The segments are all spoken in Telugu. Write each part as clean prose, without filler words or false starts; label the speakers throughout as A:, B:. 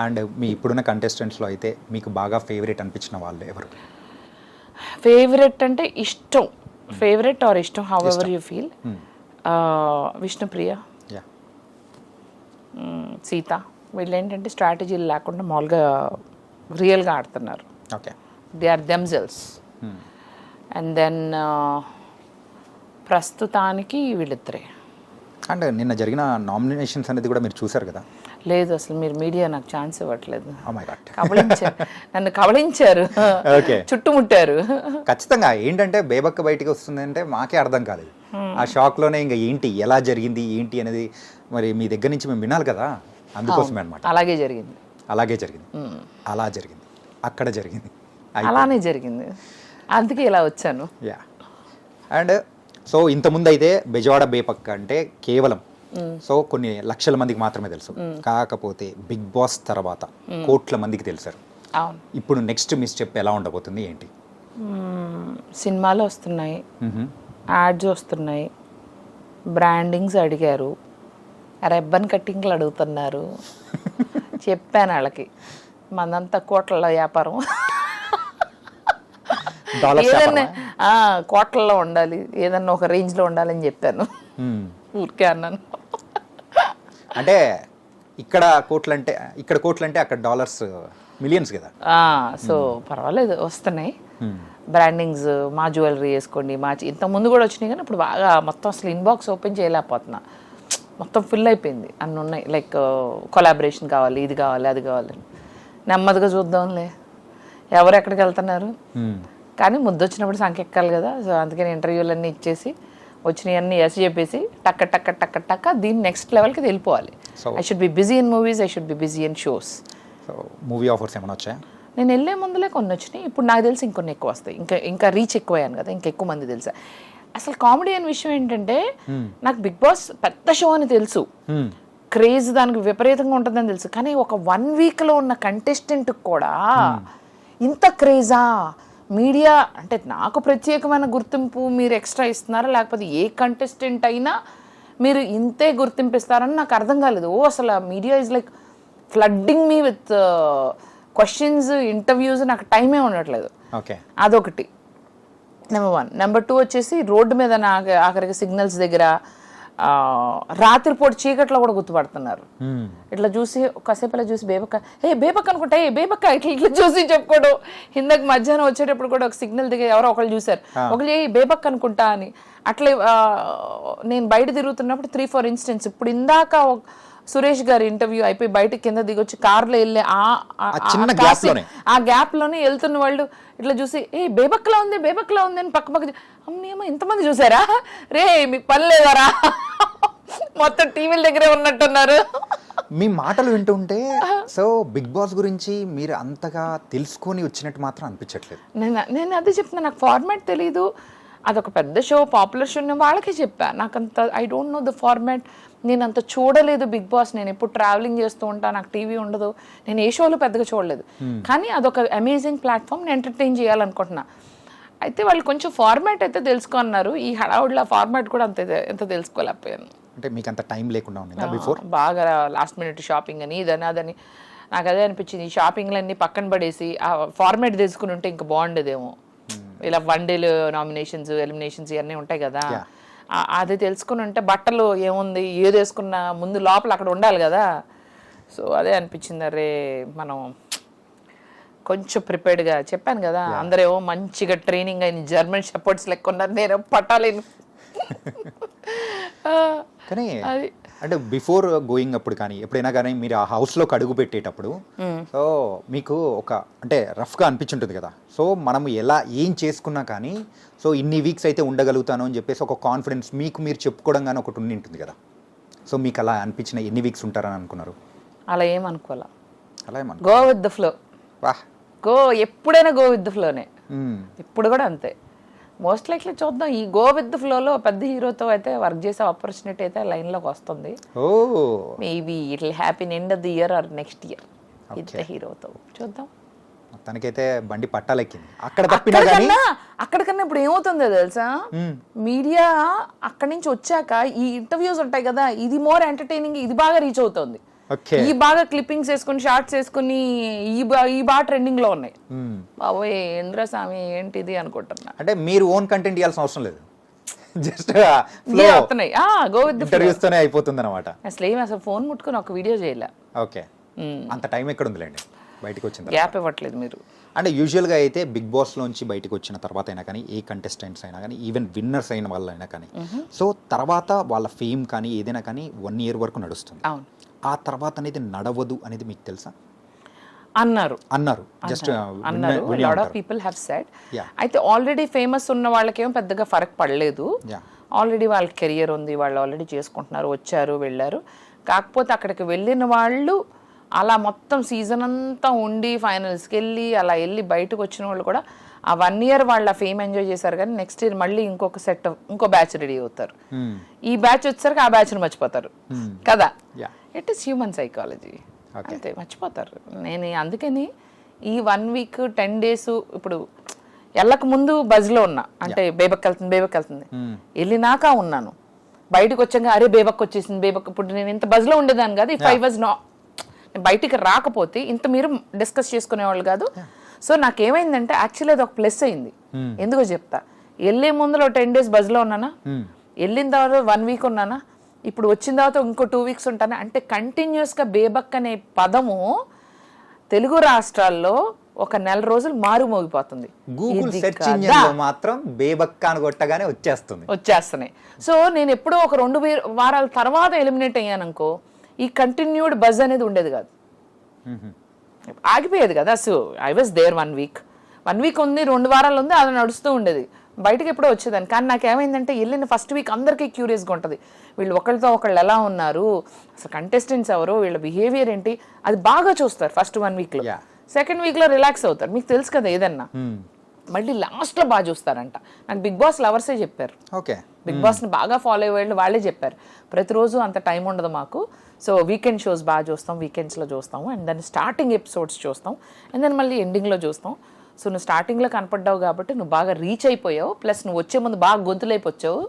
A: అండ్ మీ ఇప్పుడున్న కంటెస్టెంట్స్లో అయితే మీకు బాగా ఫేవరెట్ అనిపించిన వాళ్ళు ఎవరు?
B: ఫేవరెట్ అంటే ఇష్టం, ఫేవరెట్ ఆర్ ఇష్టం, however you feel. Vishnupriya,
A: yeah,
B: Sita, వీళ్ళు ఏంటంటే స్ట్రాటజీలు లేకుండా మామూలుగా రియల్గా ఆడుతున్నారు.
A: Okay.
B: They are themselves. And then ప్రస్తుతానికి వీళ్ళిద్దరే.
A: అండ్ నిన్న జరిగిన నామినేషన్స్ అనేది కూడా మీరు చూసారు కదా?
B: లేదు, అసలు మీరు మీడియా నాకు ఛాన్స్ ఇవ్వట్లేదు.
A: ఓ మై గాడ్,
B: కబళించారు, నన్ను కబళించారు,
A: ఓకే,
B: చుట్టుముట్టారు.
A: ఖచ్చితంగా ఏంటంటే బేబక్క బయటికి వస్తుందంటే మాకే అర్థం కాలేదు. ఆ షాక్లోనే ఇంకా ఏంటి ఎలా జరిగింది ఏంటి అనేది మరి మీ దగ్గర నుంచి మేము వినాలి కదా, అందుకోసమే అనమాట.
B: అలాగే జరిగింది,
A: అలాగే జరిగింది, అలా జరిగింది, అక్కడ జరిగింది,
B: అలానే జరిగింది, అందుకే ఇలా వచ్చాను.
A: యా. అండ్ సో ఇంతకుముందు అయితే బెజవాడ బేపక్క అంటే కేవలం సో కొన్ని లక్షల మందికి మాత్రమే తెలుసు. కాకపోతే బిగ్ బాస్ తర్వాత కోట్ల మందికి తెలుసారు.
B: అవును.
A: ఇప్పుడు నెక్స్ట్ మీ స్టెప్ ఎలా ఉండబోతుంది ఏంటి?
B: సినిమాలు వస్తున్నాయి, యాడ్స్ వస్తున్నాయి, బ్రాండింగ్స్ అడిగారు, రెబ్బన్ కట్టింగ్లు అడుగుతున్నారు. చెప్పాను వాళ్ళకి మనంతా కోట్ల వ్యాపారం, ఏదన్నా కోట్లలో ఉండాలి, ఏదన్నా ఒక రేంజ్లో ఉండాలని చెప్పాను. ఊరికే అన్నాను.
A: అంటే ఇక్కడ కోట్లు అంటే అక్కడ డాలర్స్ మిలియన్స్ కదా.
B: సో పర్వాలేదు, వస్తున్నాయి బ్రాండింగ్స్. మా జ్యువెలరీ వేసుకోండి, మా ఇంతకుముందు కూడా వచ్చినాయి కానీ ఇప్పుడు బాగా మొత్తం అసలు ఇన్బాక్స్ ఓపెన్ చేయలేకపోతున్నా, మొత్తం ఫుల్ అయిపోయింది. అన్నీ ఉన్నాయి, లైక్ కొలాబరేషన్ కావాలి, ఇది కావాలి, అది కావాలి. నెమ్మదిగా చూద్దాంలే ఎవరు ఎక్కడికి వెళ్తున్నారు, కానీ ముద్దు వచ్చినప్పుడు సంఖ్య ఎక్కాలి కదా. సో అందుకని ఇంటర్వ్యూలన్నీ ఇచ్చేసి వచ్చినవన్నీ ఎస్ చెప్పేసి టక్క టక్క టక్క టక్క దీన్ని నెక్స్ట్ లెవెల్కి వెళ్ళిపోవాలి. I should be busy in movies, I should be busy in shows.
A: So movie offers ఏమైనా వచ్చాయా?
B: నేను వెళ్ళే ముందులే కొన్ని వచ్చినాయి, ఇప్పుడు నాకు తెలిసి ఇంకొన్ని ఎక్కువ వస్తాయి. ఇంకా రీచ్ ఎక్కువయ్యాను కదా, ఇంకా ఎక్కువ మంది తెలుసా. అసలు కామెడీ అనే విషయం ఏంటంటే నాకు బిగ్ బాస్ పెద్ద షో అని తెలుసు, క్రేజ్ దానికి విపరీతంగా ఉంటుందని తెలుసు, కానీ ఒక 1 వీక్లో ఉన్న కంటెస్టెంట్ కూడా ఇంత క్రేజా? మీడియా అంటే నాకు ప్రత్యేకమైన గుర్తింపు మీరు ఎక్స్ట్రా ఇస్తున్నారా, లేకపోతే ఏ కంటెస్టెంట్ అయినా మీరు ఇంతే గుర్తింపు ఇస్తారని నాకు అర్థం కాలేదు. అసలు media is like flooding me with questions, interviews, నాకు టైమే ఉండట్లేదు.
A: ఓకే,
B: అదొకటి నెంబర్ 1. నెంబర్ 2 వచ్చేసి రోడ్డు మీద నాకు ఆఖరికి సిగ్నల్స్ దగ్గర రాత్రిపూట చీకట్లో కూడా గుర్తుపడుతున్నారు. ఇట్లా చూసి కాసేపు ఇలా చూసి బేబక్క, బేబక్క అనుకుంటా, బేబక్క ఇట్లా చూసి చెప్పుకోవడం. ఇందాక మధ్యాహ్నం వచ్చేటప్పుడు కూడా ఒక సిగ్నల్ దగ్గర ఎవరో ఒకళ్ళు చూశారు, ఒకళ్ళు బేబక్క అనుకుంటా అని. అట్లే నేను బయట తిరుగుతున్నప్పుడు 3-4 ఇన్సిడెంట్స్. ఇప్పుడు ఇందాక సురేష్ గారి ఇంటర్వ్యూ అయిపోయి బయటకి కింద దిగొచ్చి కార్లో వెళ్ళే ఆ గ్యాప్ లోనే వెళ్తున్న వాళ్ళు ఇట్లా చూసి బేబక్కలా ఉంది, బేబక్కలా ఉంది అని పక్క అమ్మేమో ఇంతమంది చూసారా రే, మీకు పని లేదారా, మొత్తం టీవీల దగ్గరే ఉన్నట్టున్నారు.
A: మీ మాటలు వింటుంటే సో బిగ్ బాస్ గురించి మీరు అంతగా తెలుసుకొని వచ్చినట్టు మాత్రం అనిపించట్లేదు.
B: నేను అదే చెప్తున్నా, నాకు ఫార్మాట్ తెలీదు. అదొక పెద్ద షో, పాపులర్ షో, నేను వాళ్ళకే చెప్పా. నాకంత I don't know the format, నేను అంత చూడలేదు బిగ్ బాస్. నేను ఎప్పుడు ట్రావెలింగ్ చేస్తూ ఉంటాను, నాకు టీవీ ఉండదు, నేను ఏ షోలు పెద్దగా చూడలేదు. కానీ అదొక అమేజింగ్ ప్లాట్ఫామ్, నేను ఎంటర్టైన్ చేయాలనుకుంటున్నా. అయితే వాళ్ళు కొంచెం ఫార్మాట్ అయితే తెలుసుకున్నారు, ఈ హడావుడిలో ఫార్మాట్ కూడా ఎంత తెలుసుకోలేకపోయాను.
A: అంటే మీకు అంత టైం లేకుండా ఉండిందా బిఫోర్?
B: బాగా లాస్ట్ మినిట్ షాపింగ్ అని ఇదని అదని నాకు అదే అనిపించింది. ఈ షాపింగ్లన్నీ పక్కన పడేసి ఆ ఫార్మాట్ తెలుసుకుని ఉంటే ఇంకా బాగుండేదేమో. ఇలా 1 డే నామినేషన్స్, ఎలిమినేషన్స్ ఇవన్నీ ఉంటాయి కదా, అది తెలుసుకుని ఉంటే బట్టలు ఏముంది ఏది వేసుకున్నా ముందు లోపల అక్కడ ఉండాలి కదా. సో అదే అనిపించింది, అరే మనం కొంచెం ప్రిపేర్డ్గా. చెప్పాను కదా, అందరేమో మంచిగా ట్రైనింగ్ అయిన జర్మన్ షెపర్డ్స్ లెక్క ఉన్నారు, నేను పట్టాలేను.
A: కానీ అంటే బిఫోర్ గోయింగ్ అప్పుడు కానీ ఎప్పుడైనా కానీ మీరు ఆ హౌస్లోకి అడుగు పెట్టేటప్పుడు సో మీకు ఒక అంటే రఫ్గా అనిపించుంటుంది కదా, సో మనం ఎలా ఏం చేసుకున్నా కానీ సో ఇన్ని వీక్స్ అయితే ఉండగలుగుతాను అని చెప్పేసి ఒక కాన్ఫిడెన్స్ మీకు మీరు చెప్పుకోవడం కానీ ఒకటి ఉండి ఉంటుంది కదా. సో మీకు అలా అనిపించిన ఎన్ని వీక్స్ ఉంటారని అనుకున్నారు?
B: అలా ఏమనుకోవాలా,
A: అలా ఏమను,
B: గో విత్ ద ఫ్లో.
A: వాహ్,
B: ఎప్పుడైనా గో విత్ ద ఫ్లోనే, ఇప్పుడు కూడా అంతే. మోస్ట్ లైక్లీ చూద్దాం, ఈ గో విత్ ద ఫ్లోలో పెద్ద హీరోతో అయితే వర్క్ చేసే ఆపర్చునిటీ అయితే లైన్లోకి వస్తుంది. Maybe it will happen end of the year are next year ఇద్దరు హీరోతో చూద్దాం.
A: తనకైతే బండి పట్టాలెక్కింది అక్కడ తప్పినా కానీ.
B: అక్కడికన్నా ఇప్పుడు ఏమవుతుందో తెలుసా, మీడియా అక్కడి నుంచి వచ్చాక ఈ ఇంటర్వ్యూస్ ఉంటాయి కదా, ఇది మోర్ ఎంటర్టైనింగ్, ఇది బాగా రీచ్ అవుతుంది.
A: ఓకే.
B: ఈ బాగా క్లిప్పింగ్స్ వేసుకుని షార్ట్స్ వేసుకుని ఈ బాగా ట్రెండింగ్ లో ఉన్నాయి. బాబోయ్ ఏంద్ర స్వామి ఏంటిది అనుకుంటున్నా.
A: అంటే మీరు ఓన్ కంటెంట్ ఇవ్వాల్సిన అవసరం లేదు, జస్ట్
B: వస్తున్నాయి గో విత్
A: ఇంటర్వ్యూస్ తోనే అయిపోతుంది అనమాట.
B: అసలు ఫోన్ ముట్టుకుని ఒక వీడియో చేయలే.
A: ఓకే, అంత టైం ఎక్కడ ఉందిలేండి బయటకు వచ్చింది.
B: గ్యాప్ ఇవ్వట్లేదు మీరు.
A: అంటే యూజువల్గా అయితే బిగ్ బాస్లోంచి బయటకు వచ్చిన తర్వాత అయినా కానీ, ఏ కంటెస్టెంట్స్ అయినా కానీ, ఈవెన్ విన్నర్స్ అయిన వాళ్ళైనా కానీ, సో తర్వాత వాళ్ళ ఫేమ్ కానీ ఏదైనా కానీ 1 year వరకు నడుస్తుంది.
B: అవును.
A: ఆ తర్వాత అనేది నడవదు అనేది మీకు తెలుసా?
B: అన్నారు
A: just
B: lot of people have said. అయితే ఆల్రెడీ ఫేమస్ ఉన్న వాళ్ళకేమో పెద్దగా ఫరక్ పడలేదు. ఆల్రెడీ వాళ్ళ కెరియర్ ఉంది, వాళ్ళు ఆల్రెడీ చేసుకుంటున్నారు, వచ్చారు వెళ్ళారు. కాకపోతే అక్కడికి వెళ్ళిన వాళ్ళు అలా మొత్తం సీజన్ అంతా ఉండి ఫైనల్స్కి వెళ్ళి అలా వెళ్ళి బయటకు వచ్చిన వాళ్ళు కూడా ఆ 1 year వాళ్ళ ఫేమ్ ఎంజాయ్ చేశారు. కానీ నెక్స్ట్ ఇయర్ మళ్ళీ ఇంకో బ్యాచ్ రెడీ అవుతారు. ఈ బ్యాచ్ వచ్చేసరికి ఆ బ్యాచ్ని మర్చిపోతారు కదా. ఇట్ ఈస్ హ్యూమన్ సైకాలజీ, అంతే, మర్చిపోతారు. నేను అందుకని ఈ 1 week 10 days ఇప్పుడు వెళ్ళక ముందు బజ్లో ఉన్నా, అంటే బేబక్ వెళ్తుంది వెళ్ళినాక ఉన్నాను. బయటకు వచ్చాక అరే బేబక్ వచ్చేసింది ఇప్పుడు నేను ఇంత బజ్లో ఉండేదాన్ని కాదు. ఇఫ్ ఐ వాజ్ బయటికి రాకపోతే ఇంత మీరు డిస్కస్ చేసుకునేవాళ్ళు కాదు. సో నాకేమైందంటే యాక్చువల్లీ అది ఒక ప్లస్ అయింది. ఎందుకో చెప్తా. వెళ్ళే ముందులో 10 days బజ్లో ఉన్నానా, వెళ్ళిన తర్వాత 1 week ఉన్నానా, ఇప్పుడు వచ్చిన తర్వాత ఇంకో 2 weeks ఉంటానా. అంటే కంటిన్యూస్గా బేబక్ అనే పదము తెలుగు రాష్ట్రాల్లో ఒక 4 రోజులు మారుమోగిపోతుంది.
A: గూగుల్ సెర్చ్ ఇంజిన్లో మాత్రం బేబక్క అని కొట్టగానే వచ్చేస్తున్నాయి.
B: సో నేను ఎప్పుడో ఒక 2 వారాల తర్వాత ఎలిమినేట్ అయ్యాననుకో, ఈ కంటిన్యూడ్ బజ్ అనేది ఉండేది కాదు, ఆగిపోయేది కదా. So I was there 1 week ఉంది, 2 వారాలు ఉంది, అది నడుస్తూ ఉండేది. బయటకి ఎప్పుడో వచ్చేదాన్ని. కానీ నాకేమైందంటే వెళ్ళిన ఫస్ట్ వీక్ అందరికీ క్యూరియస్గా ఉంటుంది, వీళ్ళు ఒకళ్ళతో ఒకళ్ళు ఎలా ఉన్నారు, అసలు కంటెస్టెంట్స్ ఎవరు, వీళ్ళ బిహేవియర్ ఏంటి, అది బాగా చూస్తారు ఫస్ట్ 1 weekలో. సెకండ్ వీక్లో రిలాక్స్ అవుతారు. మీకు తెలుసు కదా ఏదన్నా. మళ్ళీ లాస్ట్లో బాగా చూస్తారంట. నాకు బిగ్ బాస్ లవర్సే చెప్పారు.
A: ఓకే,
B: బిగ్ బాస్ని బాగా ఫాలో అయ్యే వాళ్ళే చెప్పారు, ప్రతిరోజు అంత టైం ఉండదు మాకు, సో వీకెండ్ షోస్ బాగా చూస్తాం, వీకెండ్స్లో చూస్తాము, అండ్ దాన్ని స్టార్టింగ్ ఎపిసోడ్స్ చూస్తాం, అండ్ దాన్ని మళ్ళీ ఎండింగ్లో చూస్తాం. సో నువ్వు స్టార్టింగ్లో కనపడ్డావు కాబట్టి నువ్వు బాగా రీచ్ అయిపోయావు, ప్లస్ నువ్వు వచ్చే ముందు బాగా గొంతులైపోచ్చావు.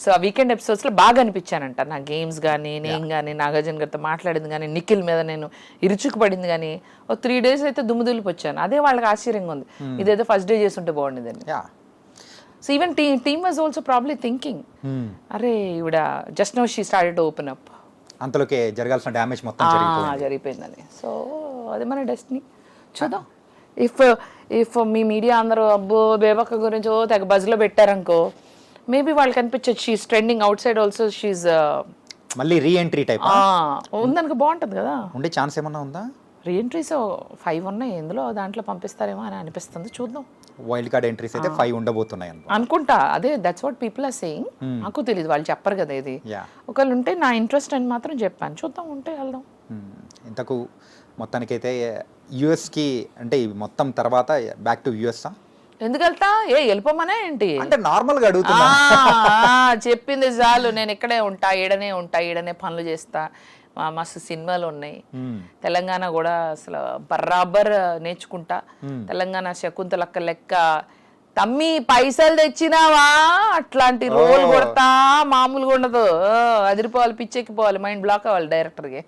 B: సో ఆ వీకెండ్ ఎపిసోడ్స్లో బాగా అనిపించానంట. నా గేమ్స్ కానీ, నేను కానీ, నాగార్జున గారితో మాట్లాడింది కానీ, నిఖిల్ మీద నేను ఇరుచుకుపడింది కానీ, ఒక 3 days అయితే దుమ్ముదులిపి వచ్చాను. అదే వాళ్ళకి ఆశ్చర్యంగా ఉంది, ఇదేదో ఫస్ట్ డే చేస్తుంటే బాగుండేదని. So even team was also probably thinking, అరే ఇవిడ just now she started to open up,
A: అంతలోకే జరగాల్సిన డ్యామేజ్ మొత్తం
B: జరిగిపోయిందని. సో అది మన డెస్టినీ. చూద్దాం. ఇఫ్ మీ మీడియా అందరూ అబ్బో బేబక్క గురించి తెగ బజ్లో పెట్టారనుకో, మేబీ వాళ్ళకి అనిపించచ్చు she's trending outside also, she's
A: మళ్ళీ రీఎంట్రీ టైప్
B: ఉందనుకో బాగుంటుంది కదా.
A: ఉండే ఛాన్స్ ఏమన్నా ఉందా?
B: రీఎంట్రీస్ 5 ఉన్నాయి, ఎందులో దాంట్లో పంపిస్తారేమో అని అనిపిస్తుంది. చూద్దాం.
A: వైల్డ్ కార్డ్ ఎంట్రీస్ అయితే 5 ఉండబోతున్నాయి
B: అనుకుంటా. అదే that's what people are saying. నాకు తెలియదు, వాళ్ళు చెప్పరు కదా ఇది. ఒకవేళ ఉంటే నా ఇంట్రెస్ట్ అని మాత్రం చెప్పాను, చూద్దాం, ఉంటే వెళ్దాం.
A: ఇంతకు మొత్తానికైతే యుఎస్కి అంటే మొత్తం తర్వాత బ్యాక్ టు యుఎస్
B: ఎందుకు వెళ్తా? వెళ్ళిపోమనే ఏంటి
A: అంటే నార్మల్గా అడుగుతున్నా.
B: చెప్పింది చాలు, నేను ఇక్కడే ఉంటా, ఈడనే పనులు చేస్తా, మస్తు సినిమాలు ఉన్నాయి. తెలంగాణ కూడా అసలు బరాబర్ నేర్చుకుంటా. తెలంగాణ శకుంతలక్క లెక్క తమ్మి పైసలు తెచ్చినావా అట్లాంటి రోల్ కొడతా, మామూలుగా ఉండదు, అదిరిపోవాలి, పిచ్చెక్కిపోవాలి, మైండ్ బ్లాక్ అవ్వాలి డైరెక్టర్కి.